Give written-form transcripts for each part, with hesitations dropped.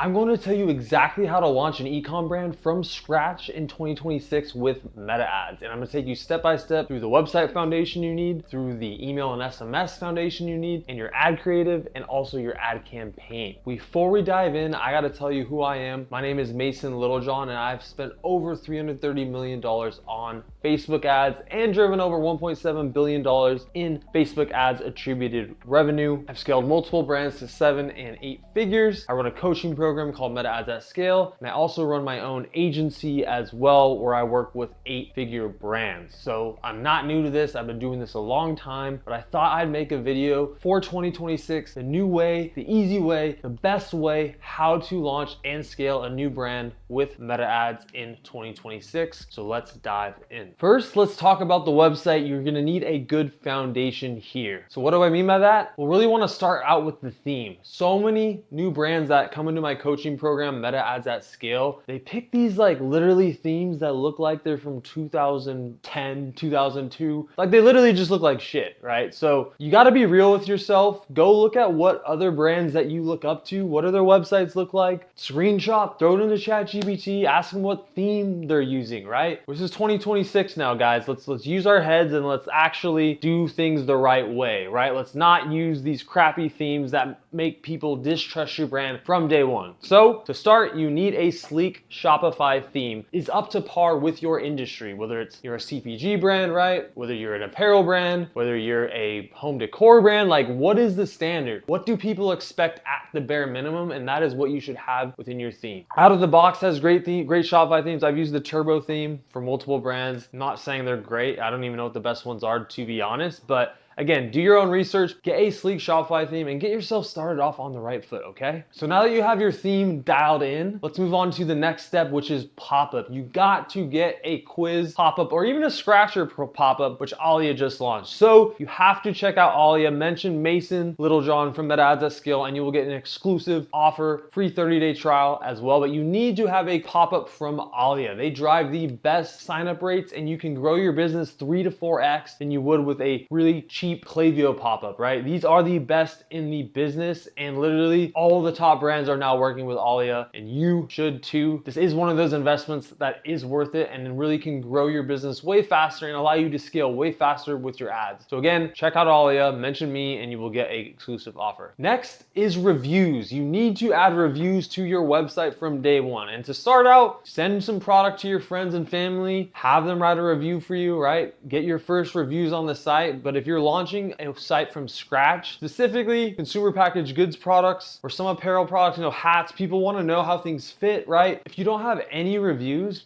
I'm going to tell you exactly how to launch an ecom brand from scratch in 2026 with meta ads. And I'm going to take you step by step through the website foundation you need, through the email and SMS foundation you need, and your ad creative, and also your ad campaign. Before we dive in, I got to tell you who I am. My name is Mason Littlejohn, and I've spent over $330 million on Facebook ads and driven over $1.7 billion in Facebook ads attributed revenue. I've scaled multiple brands to 7 and 8 figures. I run a coaching program called Meta Ads at Scale, and I also run my own agency as well, where I work with 8-figure brands. So I'm not new to this. I've been doing this a long time, but I thought I'd make a video for 2026, the new way, the easy way, the best way how to launch and scale a new brand with meta ads in 2026. So let's dive in. First, let's talk about the website. You're gonna need a good foundation here. So what do I mean by that? We'll really wanna start out with the theme. So many new brands that come into my coaching program, Meta Ads at Scale, they pick these like literally themes that look like they're from 2010, 2002. Like they literally just look like shit, right? So you gotta be real with yourself. Go look at what other brands that you look up to, what do their websites look like? Screenshot, throw it into ChatGPT, ask them what theme they're using, right? This is 2026 now, guys. Let's use our heads and let's actually do things the right way, right? Let's not use these crappy themes that make people distrust your brand from day one. So to start, you need a sleek Shopify theme. Is up to par with your industry, whether you're a CPG brand, right? Whether you're an apparel brand, whether you're a home decor brand, like what is the standard? What do people expect at the bare minimum? And that is what you should have within your theme. Out of the box has great Shopify themes. I've used the Turbo theme for multiple brands. I'm not saying they're great. I don't even know what the best ones are, to be honest, but again, do your own research, get a sleek Shopify theme, and get yourself started off on the right foot, okay? So now that you have your theme dialed in, let's move on to the next step, which is pop-up. You got to get a quiz pop-up or even a scratcher pop-up, which Alia just launched. So you have to check out Alia, mention Mason Littlejohn from Meta Ads at Scale, and you will get an exclusive offer, free 30-day trial as well. But you need to have a pop-up from Alia. They drive the best sign-up rates, and you can grow your business 3 to 4x than you would with a really cheap Klaviyo pop-up, right? These are the best in the business, and literally all the top brands are now working with Alia, and you should too. This is one of those investments that is worth it and really can grow your business way faster and allow you to scale way faster with your ads. So again, check out Alia, mention me, and you will get an exclusive offer. Next is reviews. You need to add reviews to your website from day one. And to start out, send some product to your friends and family, have them write a review for you, right? Get your first reviews on the site. But if you're launching a site from scratch, specifically consumer packaged goods products or some apparel products, hats, people want to know how things fit, right? If you don't have any reviews,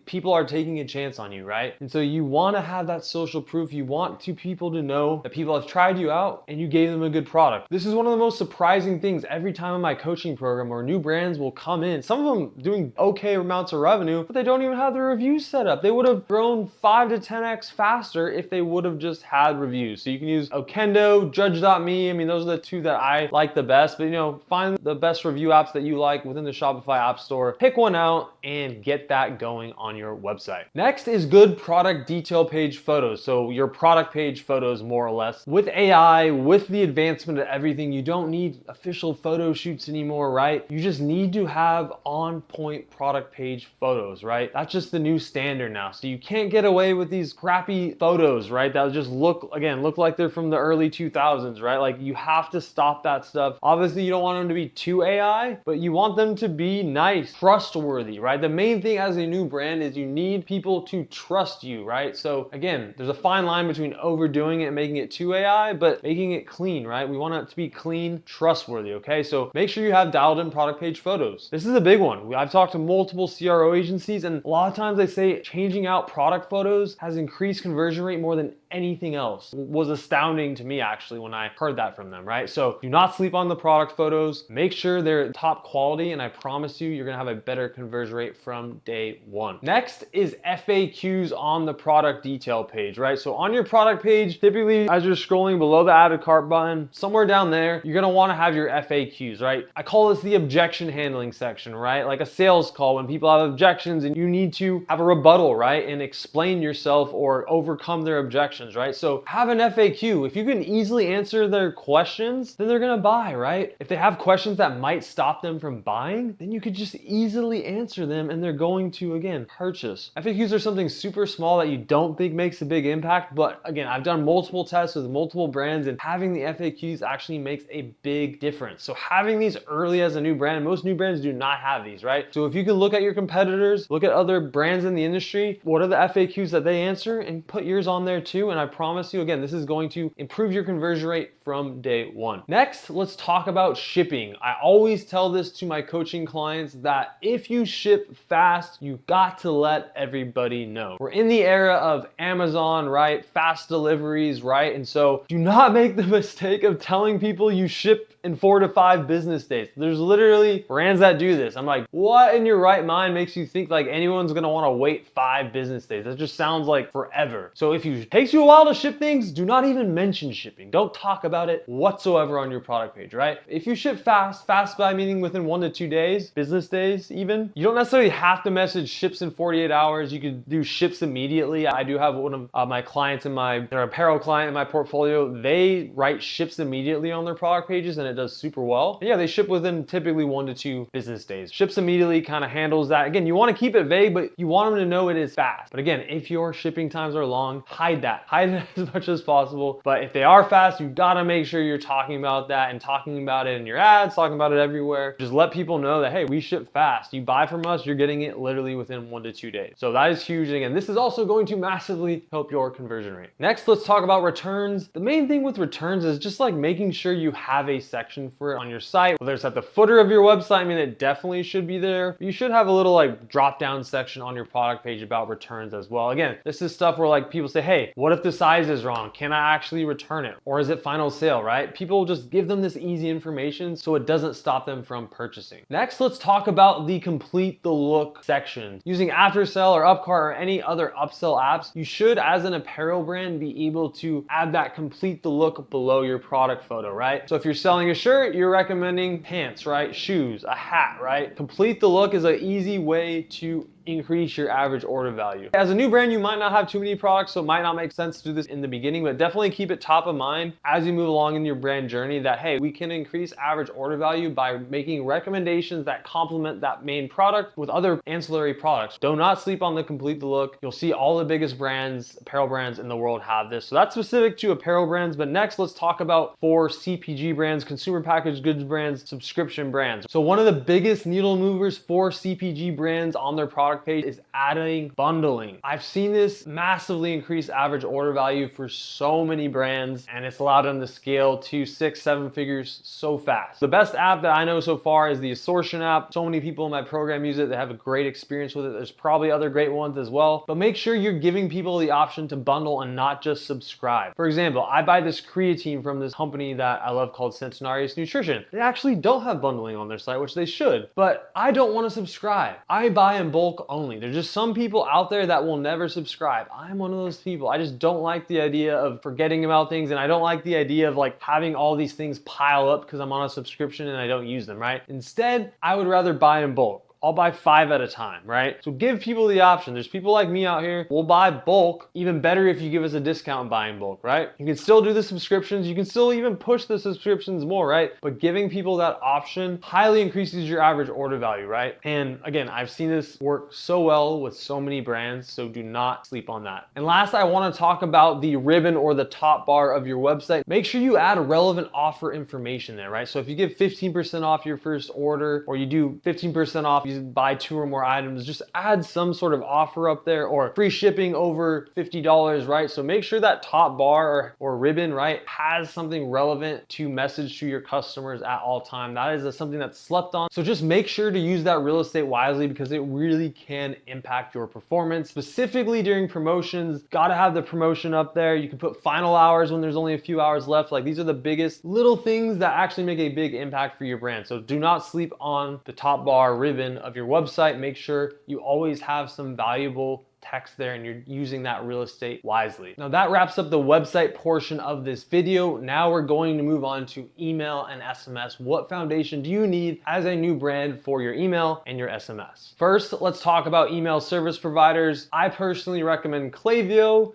people are taking a chance on you, right? And so you want to have that social proof. You want people to know that people have tried you out and you gave them a good product. This is one of the most surprising things every time in my coaching program where new brands will come in, some of them doing okay amounts of revenue, but they don't even have their reviews set up. They would have grown 5 to 10x faster if they would have just had reviews. So you can use Okendo, Judge.me. I mean, those are the two that I like the best, but find the best review apps that you like within the Shopify App Store, pick one out and get that going on your website. Next is good product detail page photos. So your product page photos, more or less. With AI, with the advancement of everything, you don't need official photo shoots anymore, right? You just need to have on-point product page photos, right? That's just the new standard now. So you can't get away with these crappy photos, right? That just look like they're from the early 2000s, right? Like you have to stop that stuff. Obviously, you don't want them to be too AI, but you want them to be nice, trustworthy, right? The main thing as a new brand is you need people to trust you, right? So again, there's a fine line between overdoing it and making it too AI, but making it clean, right? We want it to be clean, trustworthy, okay? So make sure you have dialed in product page photos. This is a big one. I've talked to multiple CRO agencies, and a lot of times they say changing out product photos has increased conversion rate more than anything else. Was astounding to me actually when I heard that from them, right? So do not sleep on the product photos. Make sure they're top quality, and I promise you, you're gonna have a better conversion rate from day one. Next is FAQs on the product detail page, right? So on your product page, typically as you're scrolling below the add to cart button, somewhere down there, you're gonna wanna have your FAQs, right? I call this the objection handling section, right? Like a sales call when people have objections and you need to have a rebuttal, right? And explain yourself or overcome their objection. questions, right? So have an FAQ. If you can easily answer their questions, then they're gonna buy, right? If they have questions that might stop them from buying, then you could just easily answer them and they're going to, again, purchase. FAQs are something super small that you don't think makes a big impact, but again, I've done multiple tests with multiple brands and having the FAQs actually makes a big difference. So having these early as a new brand, most new brands do not have these, right? So if you can look at your competitors, look at other brands in the industry, what are the FAQs that they answer, and put yours on there too. And I promise you, again, this is going to improve your conversion rate from day one. Next, let's talk about shipping. I always tell this to my coaching clients that if you ship fast, you got to let everybody know. We're in the era of Amazon, right? Fast deliveries, right? And so do not make the mistake of telling people you ship in 4 to 5 business days. There's literally brands that do this. I'm like, what in your right mind makes you think like anyone's gonna wanna wait 5 business days? That just sounds like forever. So if it takes you a while to ship things, do not even mention shipping. Don't talk about it whatsoever on your product page, right? If you ship fast by meaning within 1 to 2 days, business days even, you don't necessarily have to message ships in 48 hours. You could do ships immediately. I do have one of my clients in their apparel client in my portfolio, they write ships immediately on their product pages and it does super well. And yeah, they ship within typically 1 to 2 business days. Ships immediately kind of handles that. Again, you want to keep it vague, but you want them to know it is fast. But again, if your shipping times are long, hide that. Hide it as much as possible. But if they are fast, you gotta make sure you're talking about that and talking about it in your ads, talking about it everywhere. Just let people know that, hey, we ship fast. You buy from us, you're getting it literally within 1 to 2 days. So that is huge. And again, this is also going to massively help your conversion rate. Next, let's talk about returns. The main thing with returns is just like making sure you have a section for it on your site, whether it's at the footer of your website. I mean, it definitely should be there. You should have a little like drop down section on your product page about returns as well. Again, this is stuff where like people say, hey, what if the size is wrong? Can I actually return it? Or is it final sale, right? People just give them this easy information so it doesn't stop them from purchasing. Next, let's talk about the complete the look section. Using Aftersell or Upcart or any other upsell apps, you should, as an apparel brand, be able to add that complete the look below your product photo, right? So if you're selling a shirt, you're recommending pants, right? Shoes, a hat, right? Complete the look is an easy way to increase your average order value. As a new brand, you might not have too many products, so it might not make sense to do this in the beginning, but definitely keep it top of mind as you move along in your brand journey that, hey, we can increase average order value by making recommendations that complement that main product with other ancillary products. Do not sleep on the complete the look. You'll see all the biggest brands, apparel brands in the world have this. So that's specific to apparel brands, but next let's talk about for CPG brands, consumer packaged goods brands, subscription brands. So one of the biggest needle movers for CPG brands on their product page is adding bundling. I've seen this massively increase average order value for so many brands, and it's allowed them to scale to 6, 7 figures so fast. The best app that I know so far is the Assortion app. So many people in my program use it. They have a great experience with it. There's probably other great ones as well, but make sure you're giving people the option to bundle and not just subscribe. For example, I buy this creatine from this company that I love called Centenarius Nutrition. They actually don't have bundling on their site, which they should, but I don't want to subscribe. I buy in bulk only. There's just some people out there that will never subscribe. I'm one of those people. I just don't like the idea of forgetting about things, and I don't like the idea of like having all these things pile up because I'm on a subscription and I don't use them, right? Instead, I would rather buy in bulk. I'll buy 5 at a time, right? So give people the option. There's people like me out here, we'll buy bulk. Even better if you give us a discount buying bulk, right? You can still do the subscriptions. You can still even push the subscriptions more, right? But giving people that option highly increases your average order value, right? And again, I've seen this work so well with so many brands, so do not sleep on that. And last, I wanna talk about the ribbon or the top bar of your website. Make sure you add relevant offer information there, right? So if you give 15% off your first order, or you do 15% off, you buy 2 or more items, just add some sort of offer up there, or free shipping over $50, right? So make sure that top bar or ribbon, right, has something relevant to message to your customers at all time. That is something that's slept on. So just make sure to use that real estate wisely because it really can impact your performance, specifically during promotions. Gotta have the promotion up there. You can put final hours when there's only a few hours left. Like, these are the biggest little things that actually make a big impact for your brand. So do not sleep on the top bar ribbon of your website. Make sure you always have some valuable text there and you're using that real estate wisely. Now that wraps up the website portion of this video. Now we're going to move on to email and SMS. What foundation do you need as a new brand for your email and your SMS? First, let's talk about email service providers. I personally recommend Klaviyo,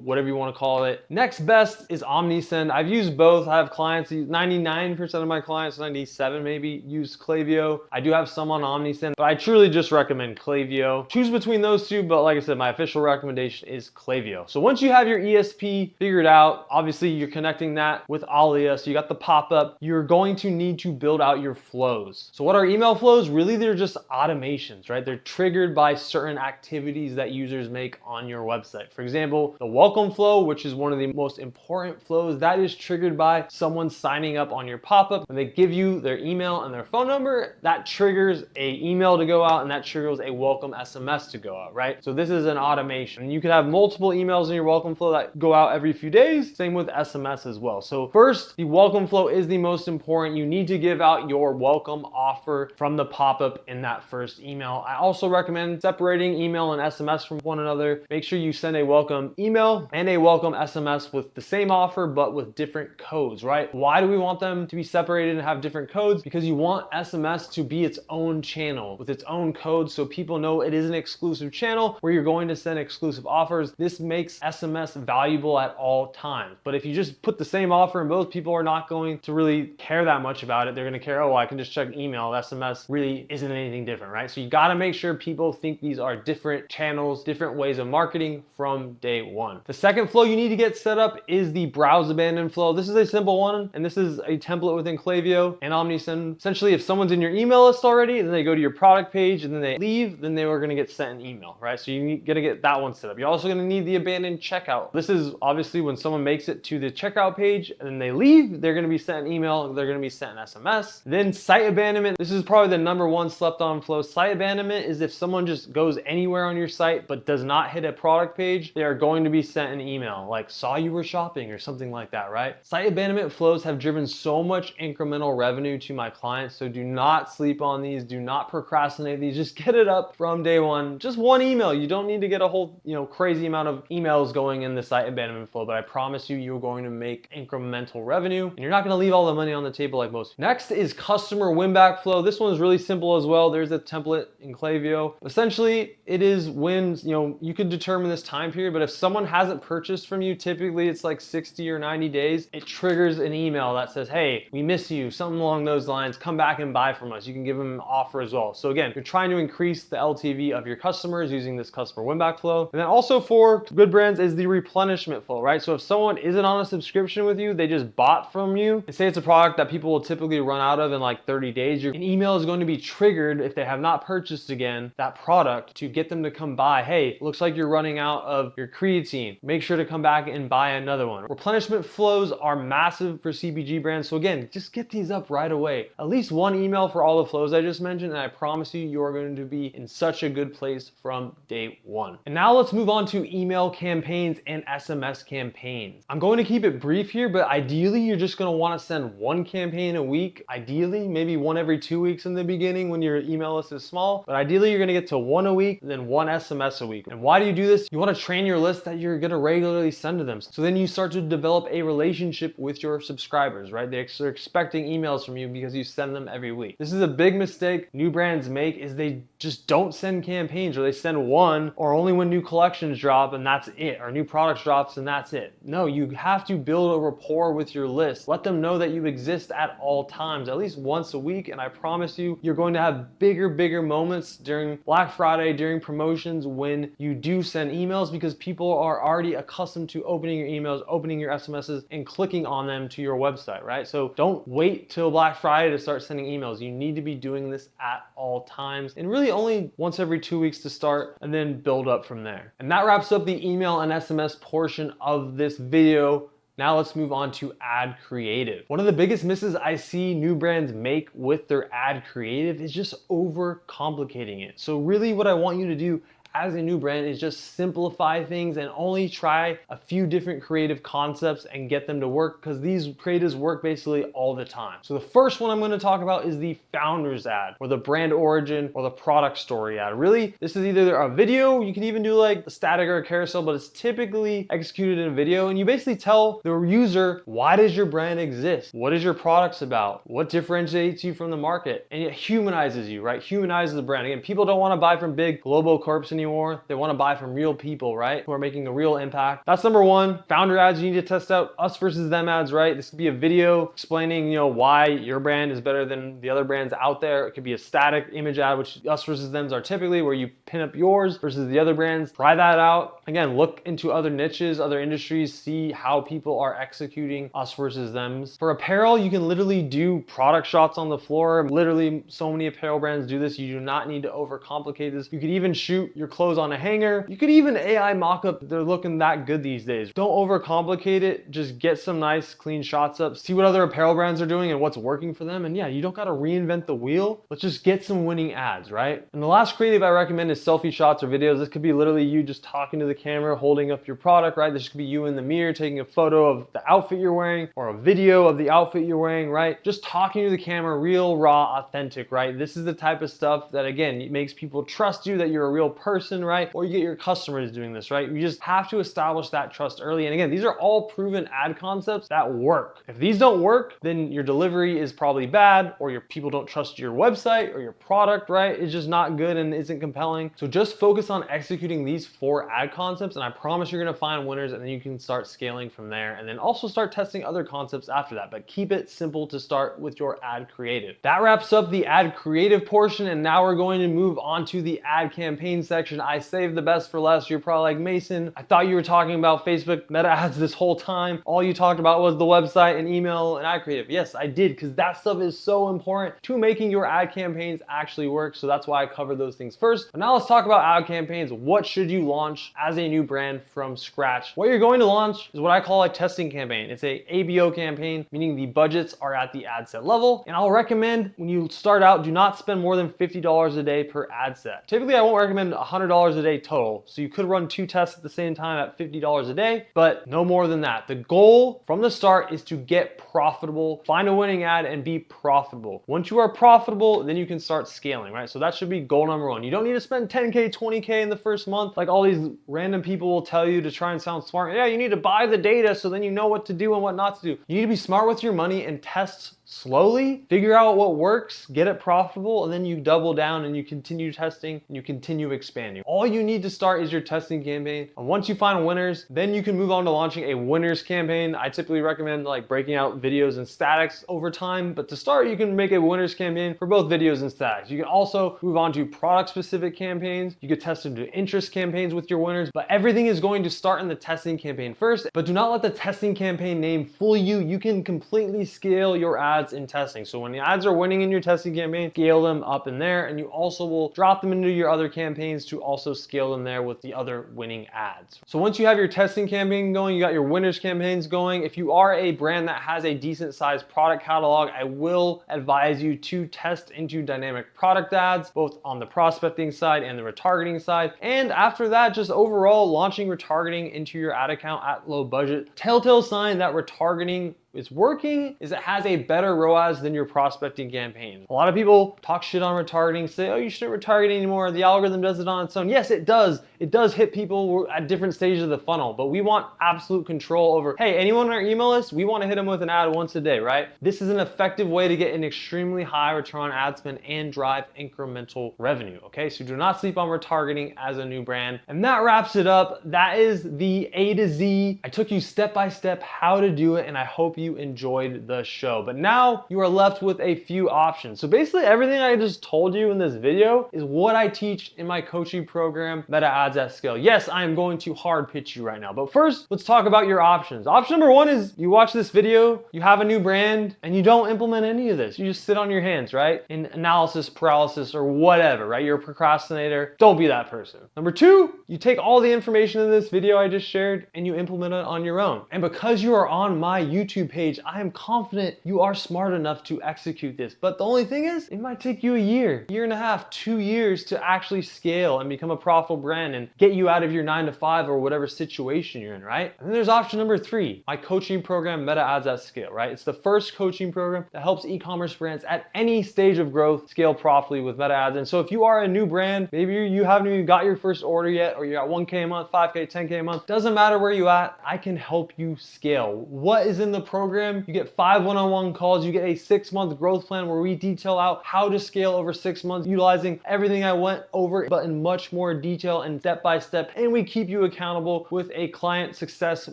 whatever you want to call it. Next best is OmniSend. I've used both. I have clients, 99% of my clients, 97 maybe, use Klaviyo. I do have some on OmniSend, but I truly just recommend Klaviyo. Choose between those two, but like I said, my official recommendation is Klaviyo. So once you have your ESP figured out, obviously you're connecting that with Alia, so you got the pop-up, you're going to need to build out your flows. So what are email flows? Really, they're just automations, right? They're triggered by certain activities that users make on your website. For example, the welcome flow, which is one of the most important flows, that is triggered by someone signing up on your pop-up. When they give you their email and their phone number, that triggers a email to go out and that triggers a welcome SMS to go out, right? So this is an automation. You could have multiple emails in your welcome flow that go out every few days. Same with SMS as well. So first, the welcome flow is the most important. You need to give out your welcome offer from the pop-up in that first email. I also recommend separating email and SMS from one another. Make sure you send a welcome email and a welcome SMS with the same offer, but with different codes, right? Why do we want them to be separated and have different codes? Because you want SMS to be its own channel with its own code, so people know it is an exclusive channel where you're going to send exclusive offers. This makes SMS valuable at all times. But if you just put the same offer in both, people are not going to really care that much about it. They're going to care, oh, I can just check email. SMS really isn't anything different, right? So you got to make sure people think these are different channels, different ways of marketing from day one. The second flow you need to get set up is the browse abandon flow. This is a simple one, and this is a template within Klaviyo and OmniSend. Essentially, if someone's in your email list already, then they go to your product page and then they leave, then they were going to get sent an email, right? So you got to get that one set up. You're also going to need the abandoned checkout. This is obviously when someone makes it to the checkout page and then they leave, they're going to be sent an email, they're going to be sent an SMS. Then site abandonment. This is probably the number one slept on flow. Site abandonment is if someone just goes anywhere on your site but does not hit a product page, they are going to be sent an email like saw you were shopping or something like that, right? Site abandonment flows have driven so much incremental revenue to my clients, so do not sleep on these. Do not procrastinate these. Just get it up from day one. Just one email. You don't need to get a whole, crazy amount of emails going in the site abandonment flow, but I promise you, you're going to make incremental revenue and you're not going to leave all the money on the table like most. Next is customer win back flow. This one is really simple as well. There's a template in Klaviyo. Essentially, it is when, you can determine this time period, but if someone hasn't purchased from you, typically it's like 60 or 90 days, it triggers an email that says, hey, we miss you, something along those lines, come back and buy from us. You can give them an offer as well. So again, you're trying to increase the LTV of your customers using this customer win back flow. And then also for good brands is the replenishment flow, right? So if someone isn't on a subscription with you, they just bought from you, and say it's a product that people will typically run out of in like 30 days, an email is going to be triggered if they have not purchased again that product to get them to come buy. Hey, looks like you're running out of your creatine. Make sure to come back and buy another one. Replenishment flows are massive for CPG brands. So again, just get these up right away. At least one email for all the flows I just mentioned, and I promise you, you're going to be in such a good place from day one. And now let's move on to email campaigns and SMS campaigns. I'm going to keep it brief here, but ideally you're just going to want to send one campaign a week. Ideally, maybe one every 2 weeks in the beginning when your email list is small, but ideally you're going to get to one a week, then one SMS a week. And why do you do this? You want to train your list that you're going to regularly send to them. So then you start to develop a relationship with your subscribers, right? They're expecting emails from you because you send them every week. This is a big mistake new brands make, is they just don't send campaigns, or they send one or only when new collections drop and that's it, or new products drops and that's it. No, you have to build a rapport with your list. Let them know that you exist at all times, at least once a week, and I promise you, you're going to have bigger moments during Black Friday, during promotions, when you do send emails, because people are already accustomed to opening your emails, opening your SMSs, and clicking on them to your website, right? So don't wait till Black Friday to start sending emails. You need to be doing this at all times, and really only once every 2 weeks to start, and then build up from there. And that wraps up the email and SMS portion of this video. Now let's move on to ad creative. One of the biggest misses I see new brands make with their ad creative is just over complicating it. So really what I want you to do as a new brand is just simplify things and only try a few different creative concepts and get them to work, because these creatives work basically all the time. So the first one I'm going to talk about is the founder's ad, or the brand origin, or the product story ad. Really, this is either a video, you can even do like a static or a carousel, but it's typically executed in a video, and you basically tell the user, why does your brand exist? What is your products about? What differentiates you from the market? And it humanizes you, right? Humanizes the brand. Again, people don't want to buy from big global corps anymore. They want to buy from real people, right? Who are making a real impact. That's number one. Founder ads, you need to test out us versus them ads, right? This could be a video explaining, why your brand is better than the other brands out there. It could be a static image ad, which us versus them are typically where you pin up yours versus the other brands. Try that out. Again, look into other niches, other industries, see how people are executing us versus thems. For apparel, you can literally do product shots on the floor. Literally, so many apparel brands do this. You do not need to overcomplicate this. You could even shoot your clothes on a hanger. You could even AI mock-up. They're looking that good these days. Don't overcomplicate it. Just get some nice, clean shots up. See what other apparel brands are doing and what's working for them. And yeah, you don't got to reinvent the wheel. Let's just get some winning ads, right? And the last creative I recommend is selfie shots or videos. This could be literally you just talking to the camera, holding up your product, right? This could be you in the mirror taking a photo of the outfit you're wearing, or a video of the outfit you're wearing, right? Just talking to the camera, real, raw, authentic, right? This is the type of stuff that, again, it makes people trust you that you're a real person, right? Or you get your customers doing this, right? You just have to establish that trust early. And again, these are all proven ad concepts that work. If these don't work, then your delivery is probably bad, or your people don't trust your website or your product, right? It's just not good and isn't compelling. So just focus on executing these 4 ad concepts, and I promise you're gonna find winners, and then you can start scaling from there, and then also start testing other concepts after that. But keep it simple to start with your ad creative. That wraps up the ad creative portion, and now we're going to move on to the ad campaign section. I saved the best for last. You're probably like, Mason, I thought you were talking about Facebook meta ads this whole time. All you talked about was the website and email and ad creative. Yes, I did, because that stuff is so important to making your ad campaigns actually work. So that's why I covered those things first. But now let's talk about ad campaigns. What should you launch as a new brand from scratch? What you're going to launch is what I call a testing campaign. It's a ABO campaign, meaning the budgets are at the ad set level. And I'll recommend when you start out, do not spend more than $50 a day per ad set. Typically, I won't recommend $100 a day total. So you could run 2 tests at the same time at $50 a day, but no more than that. The goal from the start is to get profitable, find a winning ad and be profitable. Once you are profitable, then you can start scaling, right? So that should be goal number 1. You don't need to spend 10K, 20K in the first month, like all these random people will tell you to try and sound smart. Yeah, you need to buy the data so then you know what to do and what not to do. You need to be smart with your money and test slowly, figure out what works, get it profitable, and then you double down and you continue testing and you continue expanding. All you need to start is your testing campaign. And once you find winners, then you can move on to launching a winners campaign. I typically recommend like breaking out videos and statics over time, but to start, you can make a winners campaign for both videos and statics. You can also move on to product specific campaigns. You could test into interest campaigns with your winners, but everything is going to start in the testing campaign first. But do not let the testing campaign name fool you. You can completely scale your ads in testing. So when the ads are winning in your testing campaign, scale them up in there, and you also will drop them into your other campaigns to also scale them there with the other winning ads. So once you have your testing campaign going, you got your winners campaigns going. If you are a brand that has a decent sized product catalog, I will advise you to test into dynamic product ads, both on the prospecting side and the retargeting side. And after that, just overall launching retargeting into your ad account at low budget. Telltale sign that retargeting is working is it has a better ROAS than your prospecting campaign. A lot of people talk shit on retargeting, say, oh, you shouldn't retarget anymore. The algorithm does it on its own. Yes, it does. It does hit people at different stages of the funnel, but we want absolute control over, hey, anyone on our email list, we want to hit them with an ad once a day, right? This is an effective way to get an extremely high return on ad spend and drive incremental revenue, okay? So do not sleep on retargeting as a new brand. And that wraps it up. That is the A to Z. I took you step by step how to do it, and I hope you enjoyed the show. But now you are left with a few options. So basically everything I just told you in this video is what I teach in my coaching program, Meta Ads at Scale. Yes, I am going to hard pitch you right now, but first let's talk about your options. Option number 1 is you watch this video, you have a new brand, and you don't implement any of this. You just sit on your hands, right? In analysis paralysis or whatever, right? You're a procrastinator. Don't be that person. Number 2, you take all the information in this video I just shared and you implement it on your own. And because you are on my YouTube page. I am confident you are smart enough to execute this. But the only thing is, it might take you a year and a half, 2 years to actually scale and become a profitable brand and get you out of your 9 to 5 or whatever situation you're in, right? And then there's option number 3, my coaching program, Meta Ads at Scale, right? It's the first coaching program that helps e-commerce brands at any stage of growth scale profitably with Meta Ads. And so if you are a new brand, maybe you haven't even got your first order yet, or you're at 1K a month, 5K, 10K a month, doesn't matter where you at, I can help you scale. What is in the program? You get 5 one-on-one calls, you get a 6-month growth plan where we detail out how to scale over 6 months, utilizing everything I went over, but in much more detail and step-by-step. And we keep you accountable with a client success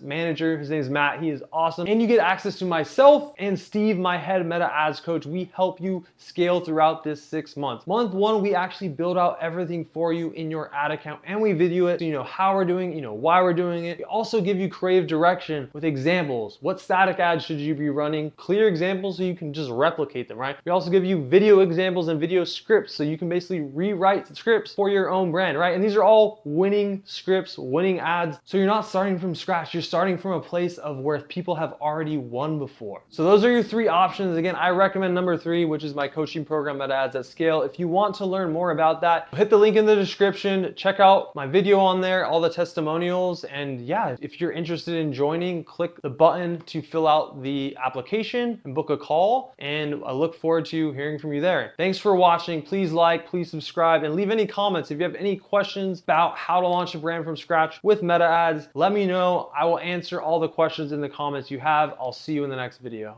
manager. His name is Matt. He is awesome. And you get access to myself and Steve, my head Meta Ads coach. We help you scale throughout this 6 months. Month 1, we actually build out everything for you in your ad account and we video it so you know how we're doing, you know why we're doing it. We also give you creative direction with examples. What static ads should you be running? Clear examples so you can just replicate them, right? We also give you video examples and video scripts so you can basically rewrite scripts for your own brand, right? And these are all winning scripts, winning ads. So you're not starting from scratch. You're starting from a place of where people have already won before. So those are your 3 options. Again, I recommend number 3, which is my coaching program, Meta Ads at Scale. If you want to learn more about that, hit the link in the description. Check out my video on there, all the testimonials. And yeah, if you're interested in joining, click the button to fill out the application and book a call. And I look forward to hearing from you there. Thanks for watching. Please like, please subscribe, and leave any comments. If you have any questions about how to launch a brand from scratch with Meta Ads, let me know. I will answer all the questions in the comments you have. I'll see you in the next video.